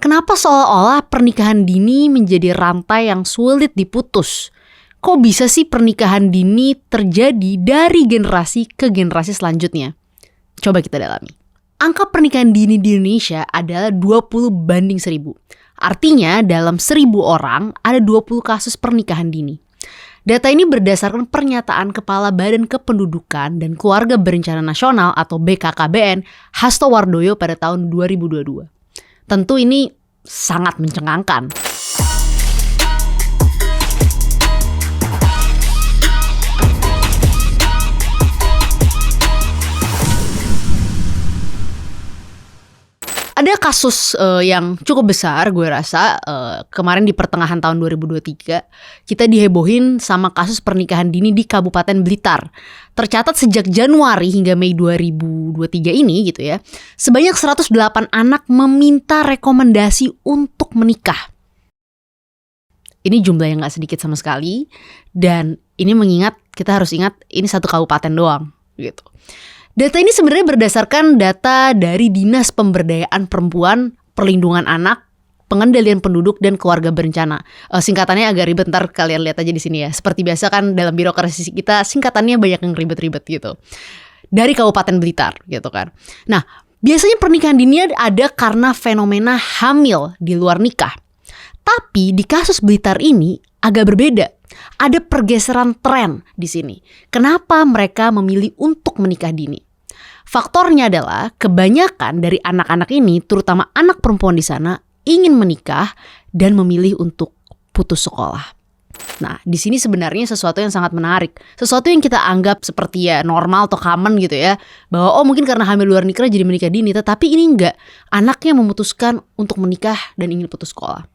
Kenapa seolah-olah pernikahan dini menjadi rantai yang sulit diputus? Kok bisa sih pernikahan dini terjadi dari generasi ke generasi selanjutnya? Coba kita dalami. Angka pernikahan dini di Indonesia adalah 20/1000. Artinya dalam 1000 orang ada 20 kasus pernikahan dini. Data ini berdasarkan pernyataan Kepala Badan Kependudukan dan Keluarga Berencana Nasional atau BKKBN Hasto Wardoyo pada tahun 2022. Tentu ini sangat mencengangkan. Ada kasus yang cukup besar gue rasa kemarin di pertengahan tahun 2023 kita dihebohin sama kasus pernikahan dini di Kabupaten Blitar. Tercatat sejak Januari hingga Mei 2023 ini gitu ya, sebanyak 108 anak meminta rekomendasi untuk menikah. Ini jumlah yang gak sedikit sama sekali, dan ini kita harus ingat ini satu kabupaten doang gitu. Data ini sebenarnya berdasarkan data dari Dinas Pemberdayaan Perempuan, Perlindungan Anak, Pengendalian Penduduk dan Keluarga Berencana. Singkatannya agak ribet, ntar kalian lihat aja di sini ya. Seperti biasa kan dalam birokrasi kita singkatannya banyak yang ribet-ribet gitu. Dari Kabupaten Blitar gitu kan. Nah, biasanya pernikahan dini ada karena fenomena hamil di luar nikah. Tapi di kasus Blitar ini agak berbeda. Ada pergeseran tren di sini. Kenapa mereka memilih untuk menikah dini? Faktornya adalah kebanyakan dari anak-anak ini, terutama anak perempuan di sana, ingin menikah dan memilih untuk putus sekolah. Nah, di sini sebenarnya sesuatu yang sangat menarik. Sesuatu yang kita anggap seperti ya normal atau common gitu ya. Bahwa mungkin karena hamil luar nikah jadi menikah dini. Tetapi ini enggak. Anaknya memutuskan untuk menikah dan ingin putus sekolah.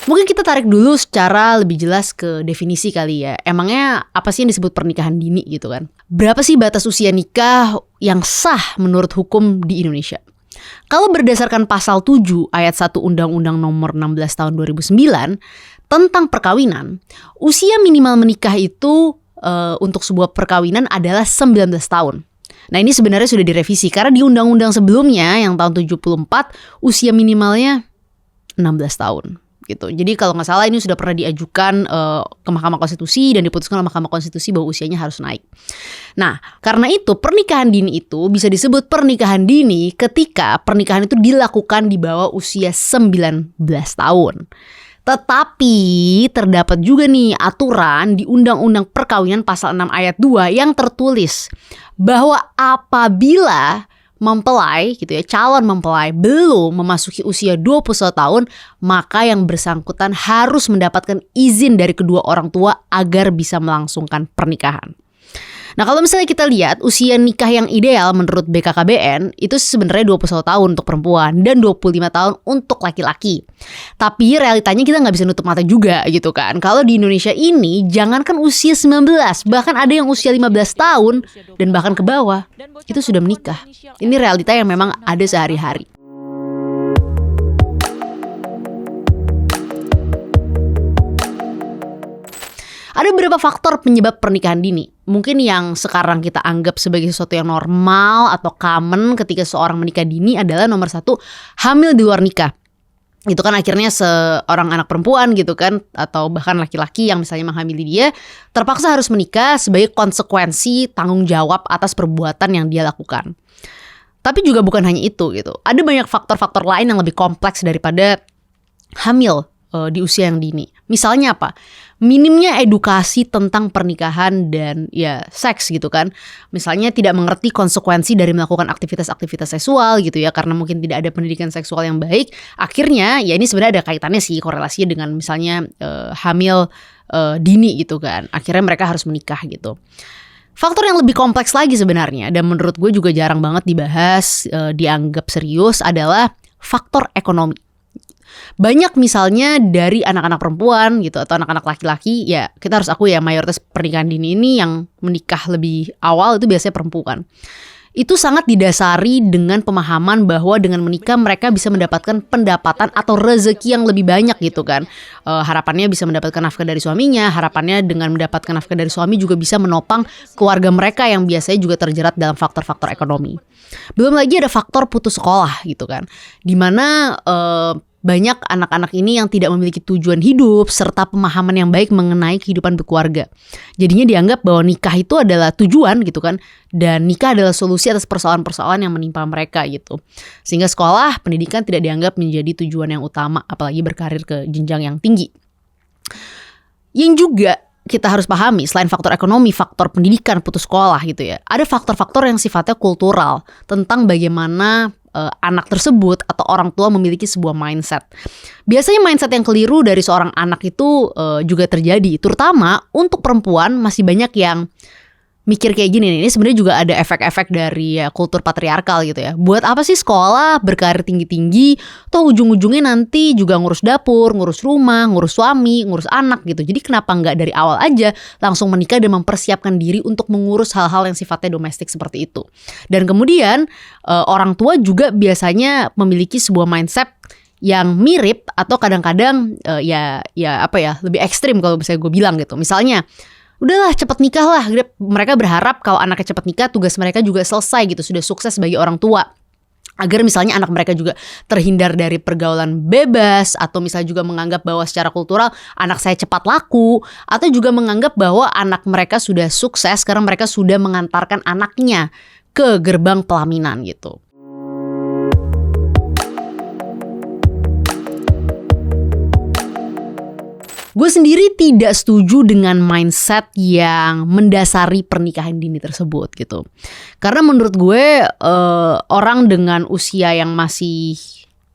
Mungkin kita tarik dulu secara lebih jelas ke definisi kali ya. Emangnya apa sih yang disebut pernikahan dini gitu kan? Berapa sih batas usia nikah yang sah menurut hukum di Indonesia? Kalau berdasarkan pasal 7 ayat 1 Undang-Undang Nomor 16 Tahun 2009 tentang perkawinan, usia minimal menikah itu untuk sebuah perkawinan adalah 19 tahun. Nah, ini sebenarnya sudah direvisi karena di undang-undang sebelumnya yang tahun 74 usia minimalnya 16 tahun. Gitu. Jadi kalau nggak salah ini sudah pernah diajukan ke Mahkamah Konstitusi dan diputuskan oleh Mahkamah Konstitusi bahwa usianya harus naik. Nah, karena itu pernikahan dini itu bisa disebut pernikahan dini ketika pernikahan itu dilakukan di bawah usia 19 tahun. Tetapi terdapat juga nih aturan di Undang-Undang Perkawinan pasal 6 ayat 2 yang tertulis bahwa apabila mempelai gitu ya, calon mempelai belum memasuki usia 21 tahun, maka yang bersangkutan harus mendapatkan izin dari kedua orang tua agar bisa melangsungkan pernikahan. Nah, kalau misalnya kita lihat usia nikah yang ideal menurut BKKBN itu sebenarnya 21 tahun untuk perempuan dan 25 tahun untuk laki-laki. Tapi realitanya kita nggak bisa nutup mata juga gitu kan. Kalau di Indonesia ini jangankan usia 19, bahkan ada yang usia 15 tahun dan bahkan ke bawah itu sudah menikah. Ini realita yang memang ada sehari-hari. Ada beberapa faktor penyebab pernikahan dini. Mungkin yang sekarang kita anggap sebagai sesuatu yang normal atau common ketika seorang menikah dini adalah nomor 1, hamil di luar nikah. Itu kan akhirnya seorang anak perempuan gitu kan, atau bahkan laki-laki yang misalnya menghamili dia, terpaksa harus menikah sebagai konsekuensi tanggung jawab atas perbuatan yang dia lakukan. Tapi juga bukan hanya itu gitu. Ada banyak faktor-faktor lain yang lebih kompleks daripada hamil di usia yang dini. Misalnya apa? Minimnya edukasi tentang pernikahan dan ya seks gitu kan. Misalnya tidak mengerti konsekuensi dari melakukan aktivitas-aktivitas seksual gitu ya, karena mungkin tidak ada pendidikan seksual yang baik. Akhirnya ya ini sebenarnya ada kaitannya sih, korelasinya dengan misalnya hamil dini gitu kan. Akhirnya mereka harus menikah gitu. Faktor yang lebih kompleks lagi sebenarnya dan menurut gue juga jarang banget dibahas, dianggap serius adalah faktor ekonomi. Banyak misalnya dari anak-anak perempuan gitu atau anak-anak laki-laki, ya kita harus akui ya mayoritas pernikahan dini ini yang menikah lebih awal itu biasanya perempuan. itu sangat didasari dengan pemahaman bahwa dengan menikah mereka bisa mendapatkan pendapatan atau rezeki yang lebih banyak gitu kan. Harapannya bisa mendapatkan nafkah dari suaminya, harapannya dengan mendapatkan nafkah dari suami juga bisa menopang keluarga mereka yang biasanya juga terjerat dalam faktor-faktor ekonomi. Belum lagi ada faktor putus sekolah gitu kan, dimana banyak anak-anak ini yang tidak memiliki tujuan hidup serta pemahaman yang baik mengenai kehidupan berkeluarga. Jadinya dianggap bahwa nikah itu adalah tujuan gitu kan, dan nikah adalah solusi atas persoalan-persoalan yang menimpa mereka gitu. Sehingga sekolah, pendidikan tidak dianggap menjadi tujuan yang utama, apalagi berkarir ke jenjang yang tinggi. Yang juga kita harus pahami, selain faktor ekonomi, faktor pendidikan, putus sekolah gitu ya, ada faktor-faktor yang sifatnya kultural tentang bagaimana anak tersebut atau orang tua memiliki sebuah mindset. Biasanya mindset yang keliru dari seorang anak itu juga terjadi, terutama untuk perempuan. Masih banyak yang mikir kayak gini nih, ini sebenarnya juga ada efek-efek dari kultur patriarkal gitu ya. Buat apa sih sekolah, berkarir tinggi-tinggi, toh ujung-ujungnya nanti juga ngurus dapur, ngurus rumah, ngurus suami, ngurus anak gitu. Jadi kenapa nggak dari awal aja langsung menikah dan mempersiapkan diri untuk mengurus hal-hal yang sifatnya domestik seperti itu. Dan kemudian orang tua juga biasanya memiliki sebuah mindset yang mirip atau kadang-kadang lebih ekstrim kalau misalnya gue bilang gitu. Misalnya, udahlah cepet nikah lah. Mereka berharap kalau anaknya cepet nikah, tugas mereka juga selesai gitu, sudah sukses bagi orang tua. Agar misalnya anak mereka juga terhindar dari pergaulan bebas, atau misalnya juga menganggap bahwa secara kultural anak saya cepat laku, atau juga menganggap bahwa anak mereka sudah sukses karena mereka sudah mengantarkan anaknya ke gerbang pelaminan gitu. Gue sendiri tidak setuju dengan mindset yang mendasari pernikahan dini tersebut gitu. Karena menurut gue orang dengan usia yang masih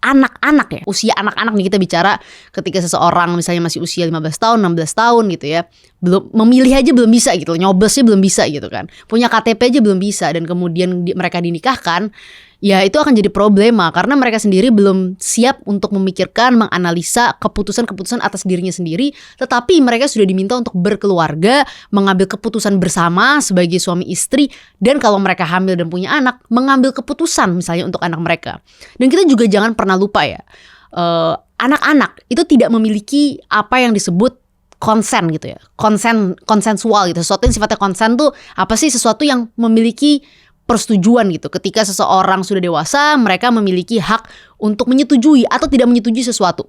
anak-anak ya, usia anak-anak nih kita bicara, ketika seseorang misalnya masih usia 15 tahun, 16 tahun gitu ya, belum memilih aja belum bisa gitu, nyoblosnya belum bisa gitu kan, punya KTP aja belum bisa, dan kemudian mereka dinikahkan, ya itu akan jadi problema karena mereka sendiri belum siap untuk memikirkan, menganalisa keputusan-keputusan atas dirinya sendiri. Tetapi mereka sudah diminta untuk berkeluarga, mengambil keputusan bersama sebagai suami istri, dan kalau mereka hamil dan punya anak, mengambil keputusan misalnya untuk anak mereka. Dan kita juga jangan pernah lupa ya, anak-anak itu tidak memiliki apa yang disebut konsen gitu ya, konsensual gitu. Sesuatu yang sifatnya konsen tuh apa sih? Sesuatu yang memiliki persetujuan gitu. Ketika seseorang sudah dewasa, mereka memiliki hak untuk menyetujui atau tidak menyetujui sesuatu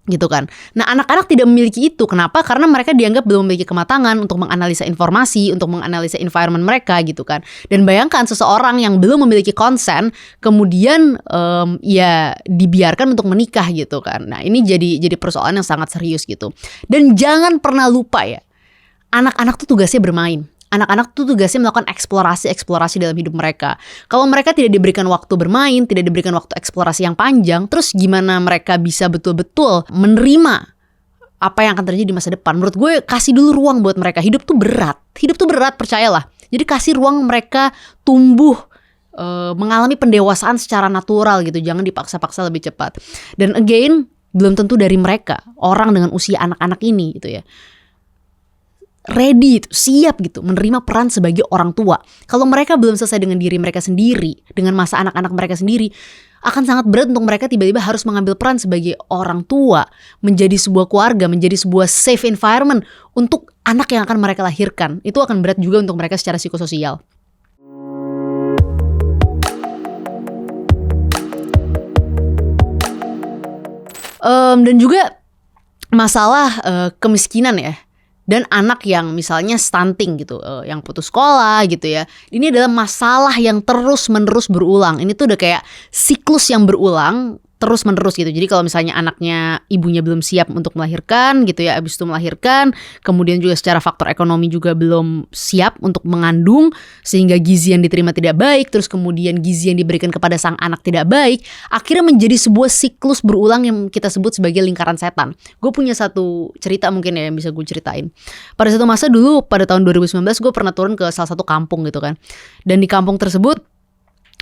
gitu kan. Nah, anak-anak tidak memiliki itu. Kenapa? Karena mereka dianggap belum memiliki kematangan untuk menganalisa informasi, untuk menganalisa environment mereka gitu kan. Dan bayangkan seseorang yang belum memiliki konsen, kemudian ya dibiarkan untuk menikah gitu kan. Nah, ini jadi persoalan yang sangat serius gitu. Dan jangan pernah lupa ya, anak-anak tuh tugasnya bermain. Anak-anak tuh tugasnya melakukan eksplorasi dalam hidup mereka. Kalau mereka tidak diberikan waktu bermain, tidak diberikan waktu eksplorasi yang panjang, terus gimana mereka bisa betul-betul menerima apa yang akan terjadi di masa depan? Menurut gue, kasih dulu ruang buat mereka. Hidup tuh berat, percayalah. Jadi kasih ruang mereka tumbuh, mengalami pendewasaan secara natural gitu. Jangan dipaksa-paksa lebih cepat. Dan again, belum tentu dari mereka, orang dengan usia anak-anak ini gitu ya, ready, siap gitu menerima peran sebagai orang tua. Kalau mereka belum selesai dengan diri mereka sendiri, dengan masa anak-anak mereka sendiri, akan sangat berat untuk mereka tiba-tiba harus mengambil peran sebagai orang tua, menjadi sebuah keluarga, menjadi sebuah safe environment untuk anak yang akan mereka lahirkan. Itu akan berat juga untuk mereka secara psikososial. Dan juga masalah kemiskinan ya. Dan anak yang misalnya stunting gitu, yang putus sekolah gitu ya. Ini adalah masalah yang terus-menerus berulang. Ini tuh udah kayak siklus yang berulang terus-menerus gitu. Jadi kalau misalnya anaknya ibunya belum siap untuk melahirkan gitu ya, abis itu melahirkan, kemudian juga secara faktor ekonomi juga belum siap untuk mengandung, sehingga gizi yang diterima tidak baik, terus kemudian gizi yang diberikan kepada sang anak tidak baik, akhirnya menjadi sebuah siklus berulang yang kita sebut sebagai lingkaran setan. Gue punya satu cerita mungkin ya yang bisa gue ceritain. Pada satu masa dulu pada tahun 2019 gue pernah turun ke salah satu kampung gitu kan. Dan di kampung tersebut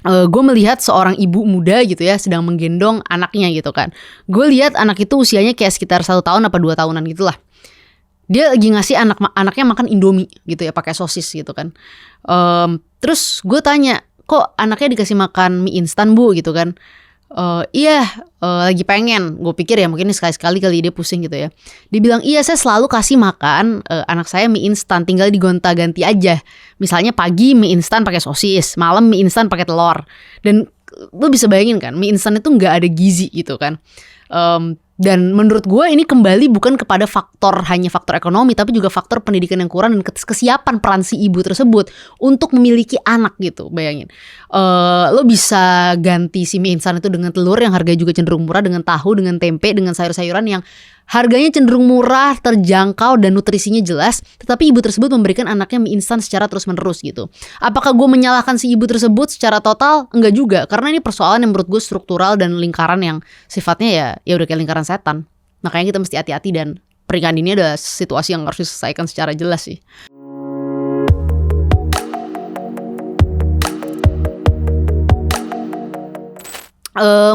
gue melihat seorang ibu muda gitu ya sedang menggendong anaknya gitu kan. Gue lihat anak itu usianya kayak sekitar 1 tahun apa 2 tahunan gitulah. Dia lagi ngasih anaknya makan Indomie gitu ya, pakai sosis gitu kan. Terus gue tanya, kok anaknya dikasih makan mie instan bu gitu kan. Iya, lagi pengen. Gue pikir ya mungkin sekali-sekali kali dia pusing gitu ya. Dia bilang iya saya selalu kasih makan anak saya mie instan, tinggal digonta-ganti aja. Misalnya pagi mie instan pakai sosis, malam mie instan pakai telur. Dan lo bisa bayangin kan, mie instan itu nggak ada gizi gitu kan. Dan menurut gue ini kembali bukan kepada hanya faktor ekonomi, tapi juga faktor pendidikan yang kurang dan kesiapan peran si ibu tersebut untuk memiliki anak gitu. Bayangin, lo bisa ganti si mie instan itu dengan telur yang harganya juga cenderung murah, dengan tahu, dengan tempe, dengan sayur-sayuran yang harganya cenderung murah, terjangkau, dan nutrisinya jelas. Tetapi ibu tersebut memberikan anaknya mie instan secara terus-menerus gitu. Apakah gue menyalahkan si ibu tersebut secara total? Enggak juga, karena ini persoalan yang menurut gue struktural dan lingkaran yang sifatnya ya udah kayak lingkaran setan. Makanya kita mesti hati-hati, dan pernikahan ini adalah situasi yang harus diselesaikan secara jelas sih.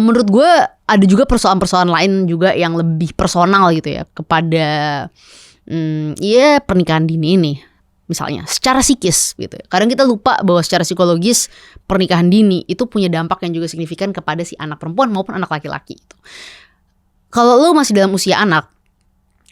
Menurut gue ada juga persoalan-persoalan lain juga yang lebih personal gitu ya kepada pernikahan dini ini. Misalnya secara psikis gitu ya. Kadang kita lupa bahwa secara psikologis pernikahan dini itu punya dampak yang juga signifikan kepada si anak perempuan maupun anak laki-laki gitu. Kalau lo masih dalam usia anak,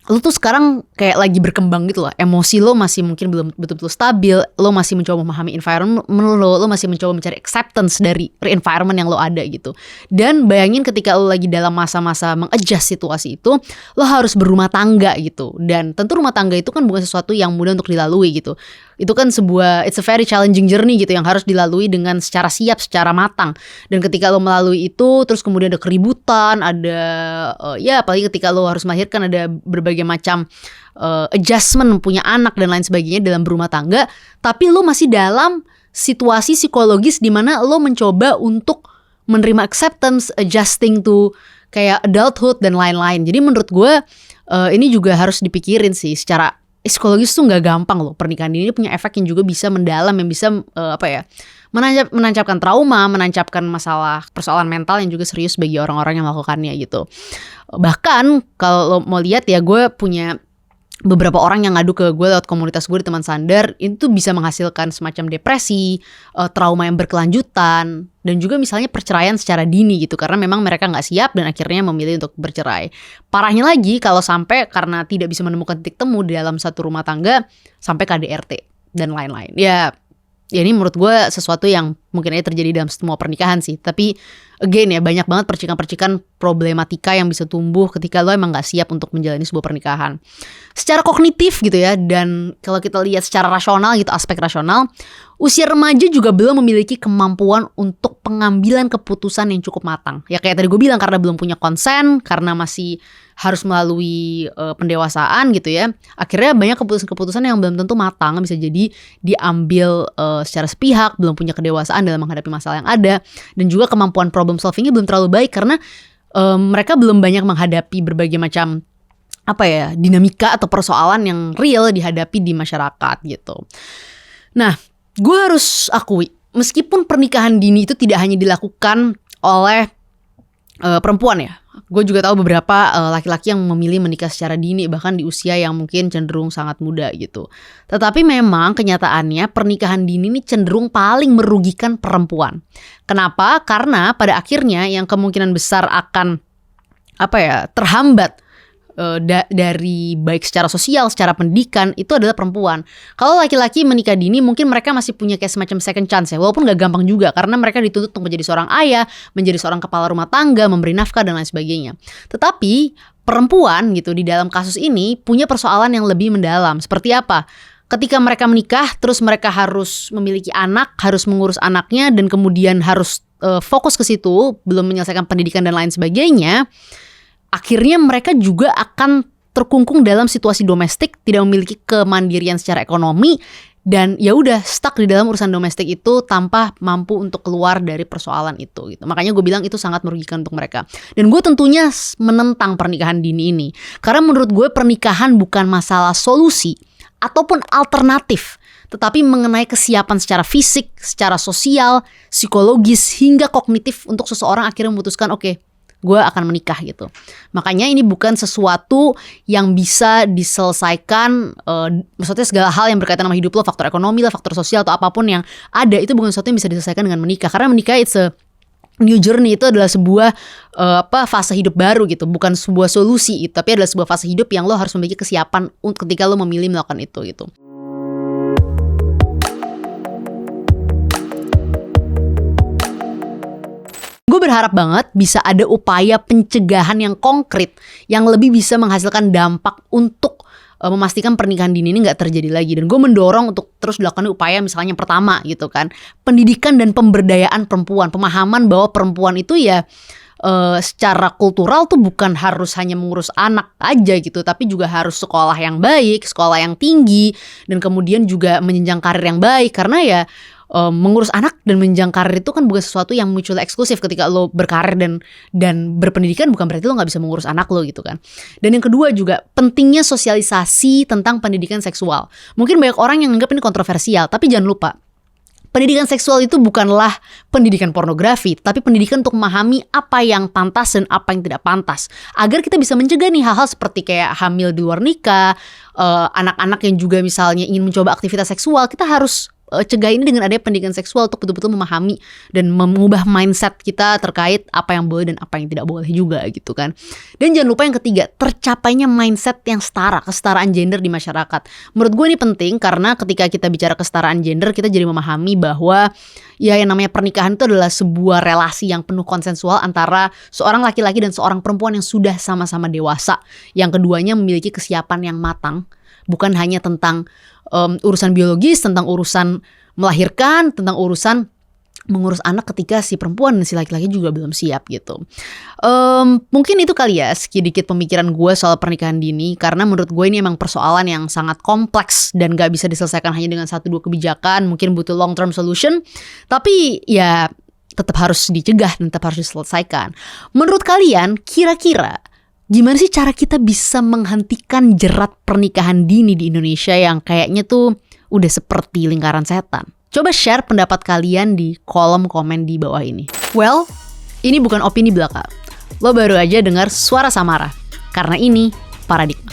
lo tuh sekarang kayak lagi berkembang gitu loh. Emosi lo masih mungkin belum betul-betul stabil. Lo masih mencoba memahami environment lo masih mencoba mencari acceptance dari environment yang lo ada gitu. Dan bayangin ketika lo lagi dalam masa-masa mengadjust situasi itu, lo harus berumah tangga gitu. Dan tentu rumah tangga itu kan bukan sesuatu yang mudah untuk dilalui gitu. Itu kan it's a very challenging journey gitu yang harus dilalui dengan secara siap, secara matang. Dan ketika lo melalui itu, terus kemudian ada keributan, ada apalagi ketika lo harus melahirkan, ada berbagai macam adjustment, punya anak dan lain sebagainya dalam berumah tangga. Tapi lo masih dalam situasi psikologis di mana lo mencoba untuk menerima acceptance, adjusting to kayak adulthood dan lain-lain. Jadi menurut gue ini juga harus dipikirin sih secara psikologis tuh nggak gampang loh. Pernikahan ini punya efek yang juga bisa mendalam, yang bisa menancapkan trauma, menancapkan masalah persoalan mental yang juga serius bagi orang-orang yang melakukannya gitu. Bahkan kalau lo mau lihat ya, gue punya beberapa orang yang ngadu ke gue lewat komunitas gue di Teman Sandar, itu bisa menghasilkan semacam depresi, trauma yang berkelanjutan, dan juga misalnya perceraian secara dini gitu, karena memang mereka nggak siap dan akhirnya memilih untuk bercerai. Parahnya lagi kalau sampai karena tidak bisa menemukan titik temu di dalam satu rumah tangga, sampai KDRT dan lain-lain. Ya ini menurut gue sesuatu yang mungkin aja terjadi dalam semua pernikahan sih. Tapi again ya, banyak banget percikan-percikan problematika yang bisa tumbuh ketika lo emang gak siap untuk menjalani sebuah pernikahan. Secara kognitif gitu ya, dan kalau kita lihat secara rasional gitu, aspek rasional, usia remaja juga belum memiliki kemampuan untuk pengambilan keputusan yang cukup matang. Ya kayak tadi gue bilang, karena belum punya konsen, karena masih harus melalui pendewasaan gitu ya. Akhirnya banyak keputusan-keputusan yang belum tentu matang, bisa jadi diambil secara sepihak, belum punya kedewasaan dalam menghadapi masalah yang ada, dan juga kemampuan problem solvingnya belum terlalu baik karena mereka belum banyak menghadapi berbagai macam dinamika atau persoalan yang real dihadapi di masyarakat gitu. Nah, gue harus akui, meskipun pernikahan dini itu tidak hanya dilakukan oleh perempuan ya, gue juga tahu beberapa laki-laki yang memilih menikah secara dini, bahkan di usia yang mungkin cenderung sangat muda gitu. Tetapi memang kenyataannya pernikahan dini ini cenderung paling merugikan perempuan. Kenapa? Karena pada akhirnya yang kemungkinan besar akan terhambat dari baik secara sosial, secara pendidikan, itu adalah perempuan. Kalau laki-laki menikah dini, mungkin mereka masih punya kayak semacam second chance ya, walaupun gak gampang juga karena mereka dituntut untuk menjadi seorang ayah, menjadi seorang kepala rumah tangga, memberi nafkah dan lain sebagainya. Tetapi perempuan gitu di dalam kasus ini punya persoalan yang lebih mendalam. Seperti apa? Ketika mereka menikah, terus mereka harus memiliki anak, harus mengurus anaknya, dan kemudian harus fokus ke situ, belum menyelesaikan pendidikan dan lain sebagainya. Akhirnya mereka juga akan terkungkung dalam situasi domestik, tidak memiliki kemandirian secara ekonomi, dan ya udah stuck di dalam urusan domestik itu tanpa mampu untuk keluar dari persoalan itu gitu. Makanya gue bilang itu sangat merugikan untuk mereka. Dan gue tentunya menentang pernikahan dini ini, karena menurut gue pernikahan bukan masalah solusi ataupun alternatif, tetapi mengenai kesiapan secara fisik, secara sosial, psikologis, hingga kognitif untuk seseorang akhirnya memutuskan, oke, gue akan menikah gitu. Makanya ini bukan sesuatu yang bisa diselesaikan, maksudnya segala hal yang berkaitan sama hidup lo, faktor ekonomi lah, faktor sosial atau apapun yang ada, itu bukan sesuatu yang bisa diselesaikan dengan menikah. Karena menikah it's a new journey, itu adalah sebuah fase hidup baru gitu, bukan sebuah solusi, tapi adalah sebuah fase hidup yang lo harus memiliki kesiapan ketika lo memilih melakukan itu gitu. Gue berharap banget bisa ada upaya pencegahan yang konkret yang lebih bisa menghasilkan dampak untuk memastikan pernikahan dini ini gak terjadi lagi. Dan gue mendorong untuk terus dilakukan upaya, misalnya yang pertama gitu kan, pendidikan dan pemberdayaan perempuan. Pemahaman bahwa perempuan itu ya secara kultural tuh bukan harus hanya mengurus anak aja gitu, tapi juga harus sekolah yang baik, sekolah yang tinggi, dan kemudian juga menjenjang karir yang baik. Karena ya mengurus anak dan menjenjang karir itu kan bukan sesuatu yang mutually eksklusif. Ketika lo berkarir dan berpendidikan, bukan berarti lo gak bisa mengurus anak lo gitu kan. Dan yang kedua juga pentingnya sosialisasi tentang pendidikan seksual. Mungkin banyak orang yang anggap ini kontroversial, tapi jangan lupa, pendidikan seksual itu bukanlah pendidikan pornografi, tapi pendidikan untuk memahami apa yang pantas dan apa yang tidak pantas, agar kita bisa mencegah nih hal-hal seperti kayak hamil di luar nikah, anak-anak yang juga misalnya ingin mencoba aktivitas seksual. Kita harus cegah ini dengan adanya pendidikan seksual untuk betul-betul memahami dan mengubah mindset kita terkait apa yang boleh dan apa yang tidak boleh juga gitu kan. Dan jangan lupa yang ketiga, tercapainya mindset yang setara, kesetaraan gender di masyarakat. Menurut gue ini penting karena ketika kita bicara kesetaraan gender, kita jadi memahami bahwa ya yang namanya pernikahan itu adalah sebuah relasi yang penuh konsensual antara seorang laki-laki dan seorang perempuan yang sudah sama-sama dewasa, yang keduanya memiliki kesiapan yang matang. Bukan hanya tentang urusan biologis, tentang urusan melahirkan, tentang urusan mengurus anak ketika si perempuan dan si laki-laki juga belum siap gitu. Mungkin itu kali ya sedikit pemikiran gue soal pernikahan dini. Karena menurut gue ini emang persoalan yang sangat kompleks dan gak bisa diselesaikan hanya dengan 1-2 kebijakan. Mungkin butuh long term solution, tapi ya tetap harus dicegah dan tetap harus diselesaikan. Menurut kalian kira-kira gimana sih cara kita bisa menghentikan jerat pernikahan dini di Indonesia yang kayaknya tuh udah seperti lingkaran setan? Coba share pendapat kalian di kolom komen di bawah ini. Well, ini bukan opini belaka. Lo baru aja dengar suara Samara. Karena ini Paradigma.